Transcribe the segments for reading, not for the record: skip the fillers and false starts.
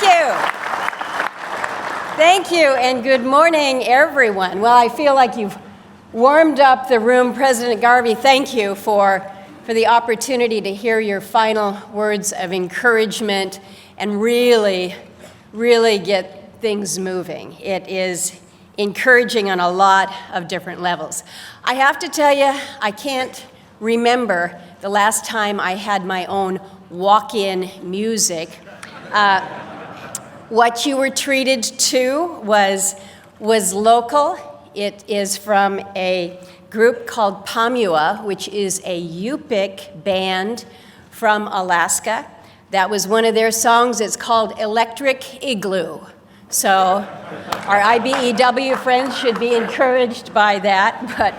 Thank you. Thank you, and good morning, everyone. Well, I feel like you've warmed up the room. President Garvey, thank you for the opportunity to hear your final words of encouragement and really get things moving. It is encouraging on a lot of different levels. I have to tell you, I can't remember the last time I had my own walk-in music. What you were treated to was local. It is from a group called Pamua, which is a Yupik band from Alaska. That was one of their songs. It's called Electric Igloo. So our IBEW friends should be encouraged by that. But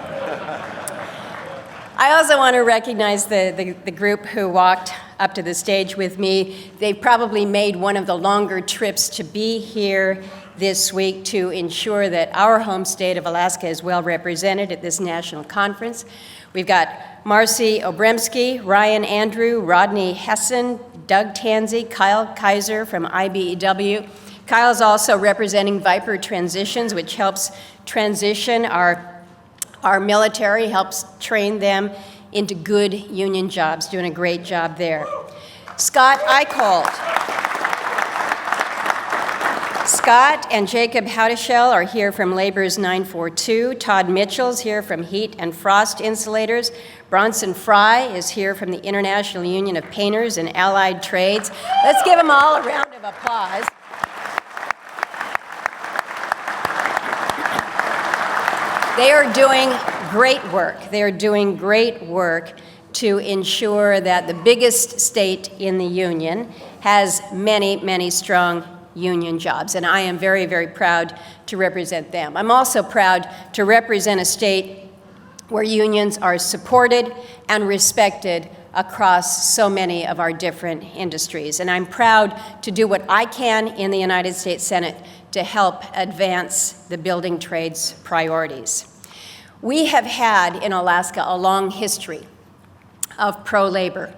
I also want to recognize the group who walked up to the stage with me. They've probably made one of the longer trips to be here this week to ensure that our home state of Alaska is well represented at this national conference. We've got Marcy Obremski, Ryan Andrew, Rodney Hessen, Doug Tansey, Kyle Kaiser from IBEW. Kyle's also representing Viper Transitions, which helps transition our military, helps train them into good union jobs, doing a great job there. Scott Eichhold. Scott and Jacob Haudeschel are here from Labor's 942. Todd Mitchell's here from Heat and Frost Insulators. Bronson Fry is here from the International Union of Painters and Allied Trades. Let's give them all a round of applause. They are doing great work. They are doing great work to ensure that the biggest state in the union has many strong union jobs, and I am very proud to represent them. I'm also proud to represent a state where unions are supported and respected across so many of our different industries, and I'm proud to do what I can in the United States Senate to help advance the building trades priorities. We have had in Alaska a long history of pro-labor.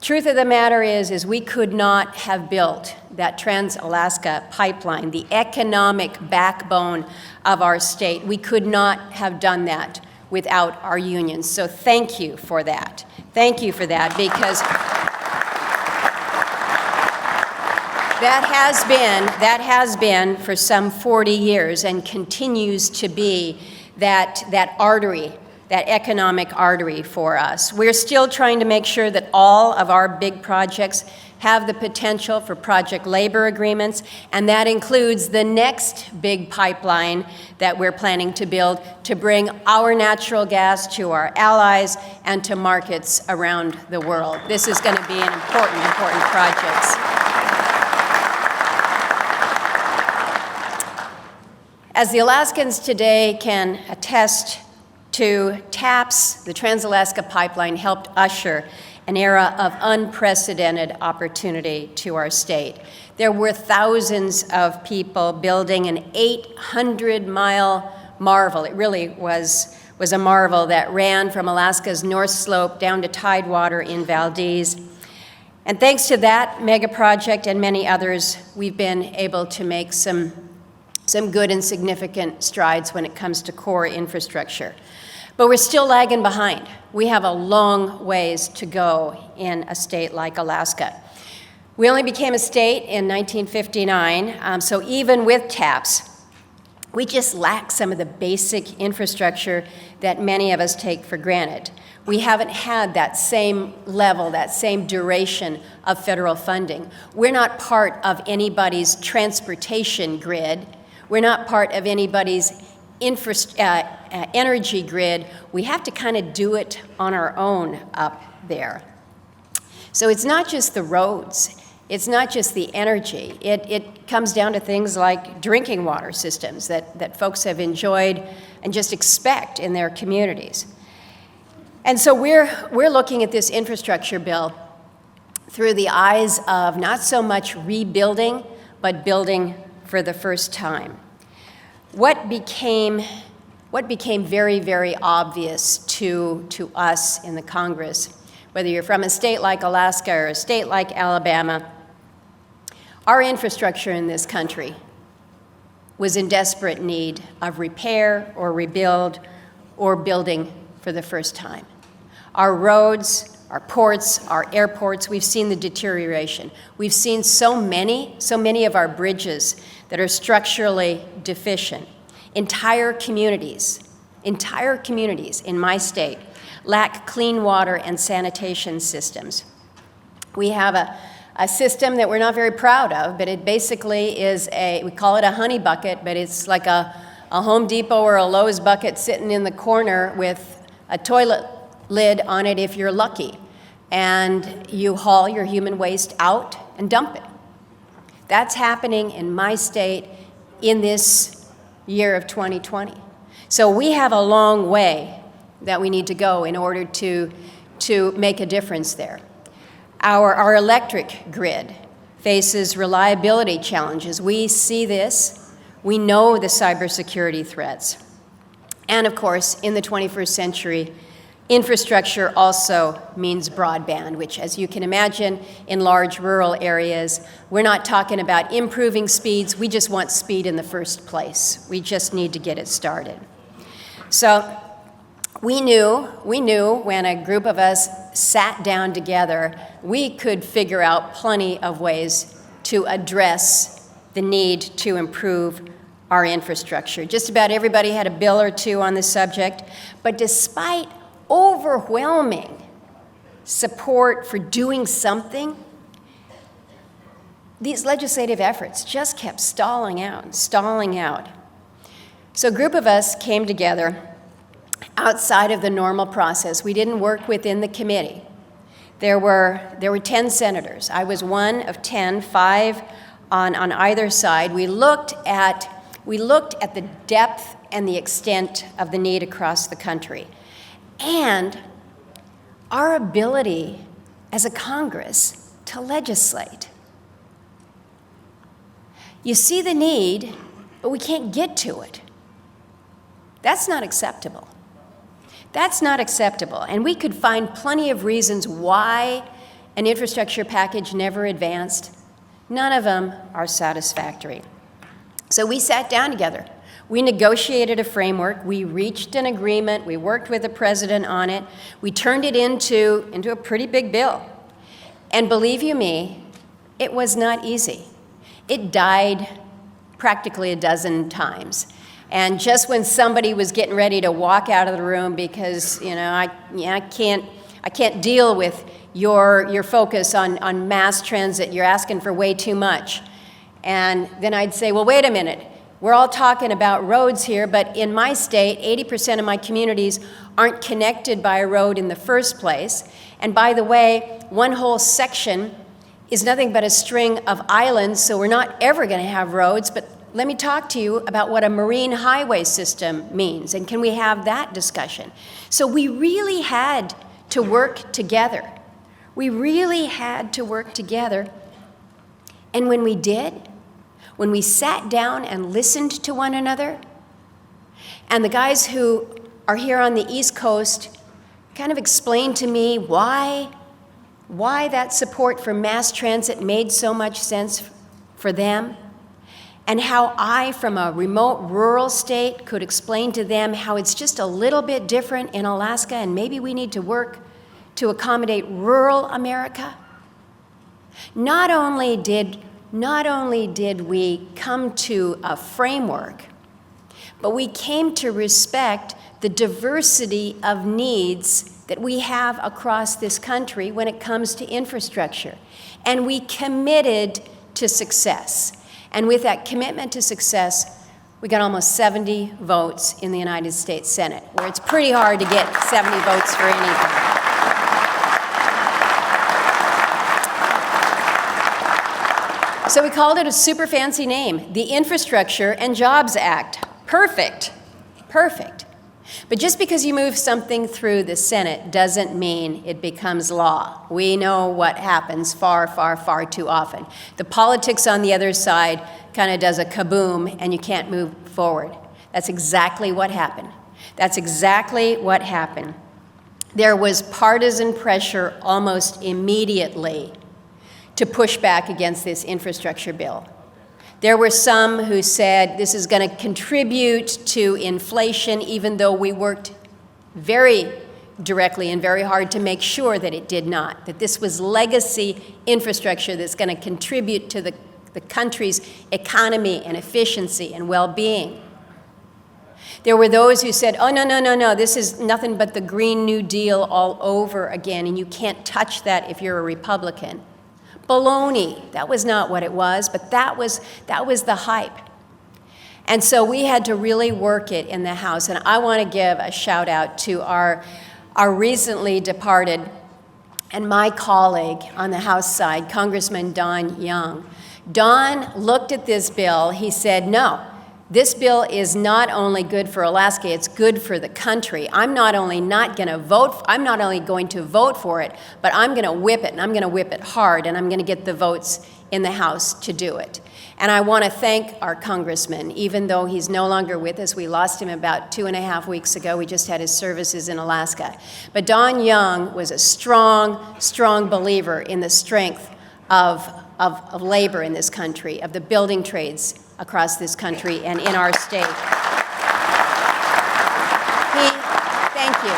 Truth of the matter is we could not have built that Trans-Alaska pipeline, the economic backbone of our state. We could not have done that without our unions. So thank you for that. Thank you for that, because that has been for some 40 years and continues to be that artery, that economic artery for us. We're still trying to make sure that all of our big projects have the potential for project labor agreements, and that includes the next big pipeline that we're planning to build to bring our natural gas to our allies and to markets around the world. This is going to be an important project. As the Alaskans today can attest to, TAPS, the Trans-Alaska Pipeline, helped usher an era of unprecedented opportunity to our state. There were thousands of people building an 800-mile marvel. It really was a marvel that ran from Alaska's North Slope down to Tidewater in Valdez. And thanks to that mega project and many others, we've been able to make some good and significant strides when it comes to core infrastructure. But we're still lagging behind. We have a long ways to go in a state like Alaska. We only became a state in 1959, so even with TAPS, we just lack some of the basic infrastructure that many of us take for granted. We haven't had that same level, that same duration of federal funding. We're not part of anybody's transportation grid. We're not part of anybody's energy grid. We have to kind of do it on our own up there. So it's not just the roads. It's not just the energy. It comes down to things like drinking water systems that folks have enjoyed and just expect in their communities. And so we're looking at this infrastructure bill through the eyes of not so much rebuilding, but building for the first time. What became very obvious to us in the Congress, whether you're from a state like Alaska or a state like Alabama, Our infrastructure in this country was in desperate need of repair or rebuild or building for the first time. Our roads, our ports, our airports, we've seen the deterioration. We've seen so many of our bridges that are structurally deficient. Entire communities in my state lack clean water and sanitation systems. We have a system that we're not very proud of, but it basically is we call it a honey bucket, but it's like a Home Depot or a Lowe's bucket sitting in the corner with a toilet lid on it if you're lucky. And you haul your human waste out and dump it. That's happening in my state in this year of 2020. So we have a long way that we need to go in order to make a difference there. Our electric grid faces reliability challenges. We see this. We know the cybersecurity threats. And of course, in the 21st century, infrastructure also means broadband, which, as you can imagine, in large rural areas, we're not talking about improving speeds. We just want speed in the first place. We just need to get it started. So we knew when a group of us sat down together, we could figure out plenty of ways to address the need to improve our infrastructure. Just about everybody had a bill or two on the subject, but despite overwhelming support for doing something, these legislative efforts just kept stalling out. So a group of us came together outside of the normal process. We didn't work within the committee. There were 10 senators. I was one of 10, 5 on either side. We looked at the depth and the extent of the need across the country, and our ability as a Congress to legislate. You see the need, but we can't get to it. That's not acceptable. That's not acceptable. And we could find plenty of reasons why an infrastructure package never advanced. None of them are satisfactory. So we sat down together. We negotiated a framework. We reached an agreement. We worked with the president on it. We turned it into a pretty big bill. And believe you me, it was not easy. It died practically a dozen times. And just when somebody was getting ready to walk out of the room because, I can't deal with your focus on mass transit, you're asking for way too much. And then I'd say, well, wait a minute. We're all talking about roads here, but in my state, 80% of my communities aren't connected by a road in the first place. And by the way, one whole section is nothing but a string of islands, so we're not ever going to have roads. But let me talk to you about what a marine highway system means, and can we have that discussion? So we really had to work together. And when we did, when we sat down and listened to one another, and the guys who are here on the East Coast kind of explained to me why that support for mass transit made so much sense for them, and how I, from a remote rural state, could explain to them how it's just a little bit different in Alaska, and maybe we need to work to accommodate rural America. Not only did we come to a framework, but we came to respect the diversity of needs that we have across this country when it comes to infrastructure. And we committed to success. And with that commitment to success, we got almost 70 votes in the United States Senate, where it's pretty hard to get 70 votes for anything. So we called it a super fancy name, the Infrastructure and Jobs Act. Perfect. But just because you move something through the Senate doesn't mean it becomes law. We know what happens far too often. The politics on the other side kind of does a kaboom and you can't move forward. That's exactly what happened. There was partisan pressure almost immediately to push back against this infrastructure bill. There were some who said this is going to contribute to inflation, even though we worked very directly and very hard to make sure that it did not, that this was legacy infrastructure that's going to contribute to the country's economy and efficiency and well-being. There were those who said, oh, no, this is nothing but the Green New Deal all over again, and you can't touch that if you're a Republican. Baloney, that was not what it was, but that was the hype. And so we had to really work it in the House, and I want to give a shout out to our recently departed and my colleague on the House side, Congressman Don Young. Don looked at this bill, he said, no, this bill is not only good for Alaska, it's good for the country. I'm not only going to vote for it, but I'm going to whip it, and I'm going to whip it hard, and I'm going to get the votes in the House to do it. And I want to thank our congressman, even though he's no longer with us. We lost him about 2.5 weeks ago. We just had his services in Alaska. But Don Young was a strong, strong believer in the strength of labor in this country, of the building trades across this country and in our state. Thank you.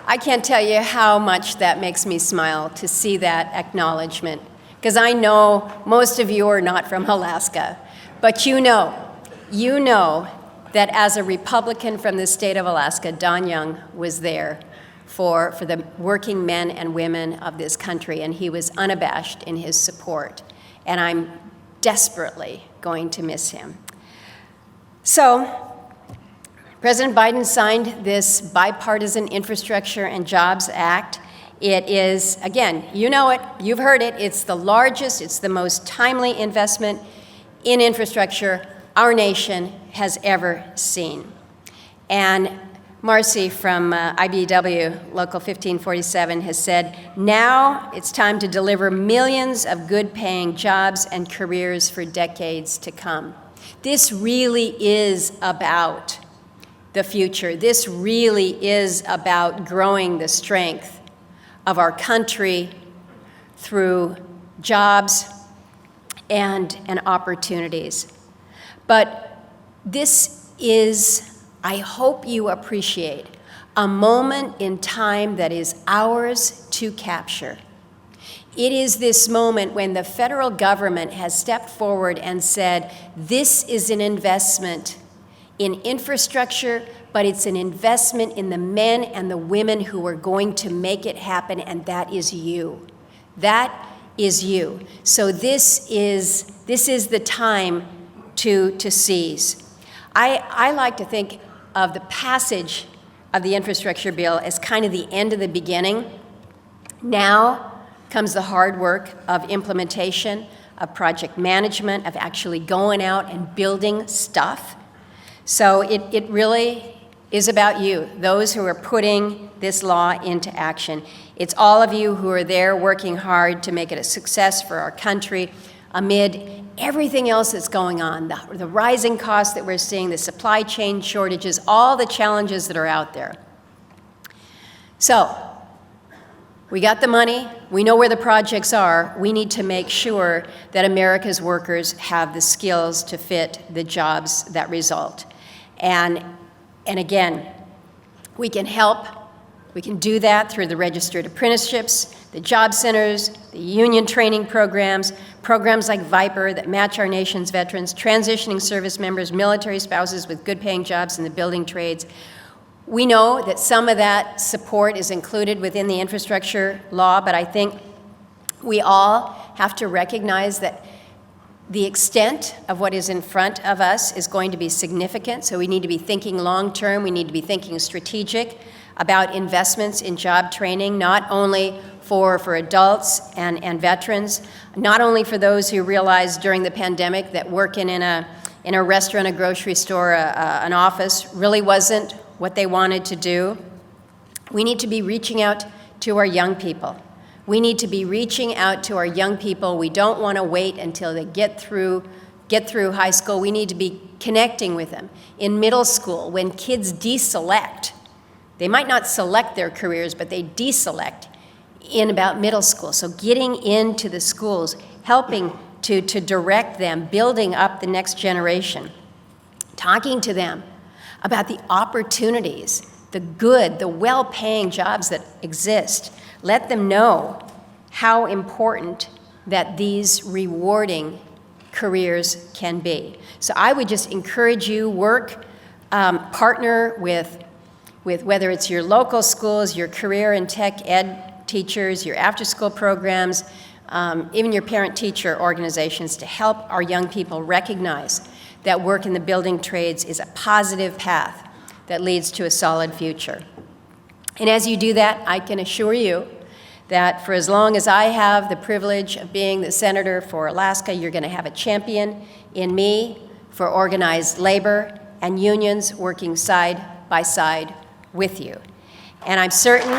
I can't tell you how much that makes me smile to see that acknowledgement, because I know most of you are not from Alaska, but you know that as a Republican from the state of Alaska, Don Young was there for the working men and women of this country, and he was unabashed in his support, and I'm desperately going to miss him. So, President Biden signed this Bipartisan Infrastructure and Jobs Act. It is, again, you know it, you've heard it, it's the largest, it's the most timely investment in infrastructure our nation has ever seen. And Marcy from IBEW Local 1547 has said, now it's time to deliver millions of good-paying jobs and careers for decades to come. This really is about the future. This really is about growing the strength of our country through jobs and opportunities. But this is, I hope you appreciate, a moment in time that is ours to capture. It is this moment when the federal government has stepped forward and said, this is an investment in infrastructure, but it's an investment in the men and the women who are going to make it happen, and that is you. That is you. So this is the time to seize. I like to think of the passage of the infrastructure bill as kind of the end of the beginning. Now comes the hard work of implementation, of project management, of actually going out and building stuff. So it really is about you, those who are putting this law into action. It's all of you who are there working hard to make it a success for our country amid everything else that's going on, the rising costs that we're seeing, the supply chain shortages, all the challenges that are out there. So, we got the money, we know where the projects are, we need to make sure that America's workers have the skills to fit the jobs that result. And again, we can help. We can do that through the registered apprenticeships, the job centers, the union training programs like VIPER that match our nation's veterans, transitioning service members, military spouses with good paying jobs in the building trades. We know that some of that support is included within the infrastructure law, but I think we all have to recognize that the extent of what is in front of us is going to be significant, so we need to be thinking long-term, we need to be thinking strategic about investments in job training, not only for adults and veterans, not only for those who realized during the pandemic that working in a restaurant, a grocery store, an office really wasn't what they wanted to do. We need to be reaching out to our young people. We need to be reaching out to our young people. We don't want to wait until they get through high school. We need to be connecting with them. In middle school, when kids deselect, they might not select their careers, but they deselect in about middle school. So getting into the schools, helping to direct them, building up the next generation, talking to them about the opportunities, the good, the well-paying jobs that exist. Let them know how important that these rewarding careers can be. So I would just encourage you, partner with whether it's your local schools, your career and tech ed teachers, your after-school programs, even your parent-teacher organizations to help our young people recognize that work in the building trades is a positive path that leads to a solid future. And as you do that, I can assure you that for as long as I have the privilege of being the senator for Alaska, you're going to have a champion in me for organized labor and unions working side by side with you. And I'm certain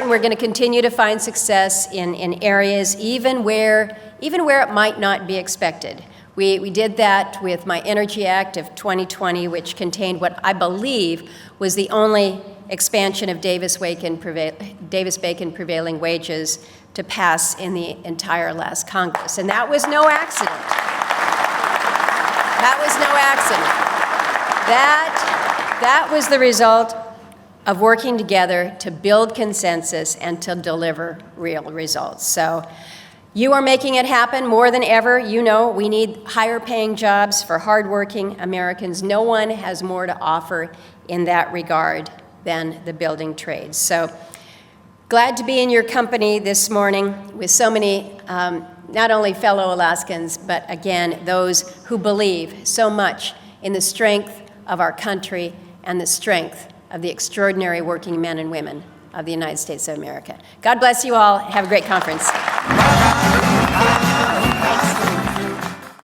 we're going to continue to find success in areas even where it might not be expected. We did that with my Energy Act of 2020, which contained what I believe was the only expansion of Davis-Bacon prevailing wages to pass in the entire last Congress. And that was no accident. That was the result of working together to build consensus and to deliver real results. So you are making it happen more than ever. You know we need higher paying jobs for hardworking Americans. No one has more to offer in that regard than the building trades. So glad to be in your company this morning with so many, not only fellow Alaskans, but again, those who believe so much in the strength of our country and the strength of the extraordinary working men and women of the United States of America. God bless you all. Have a great conference.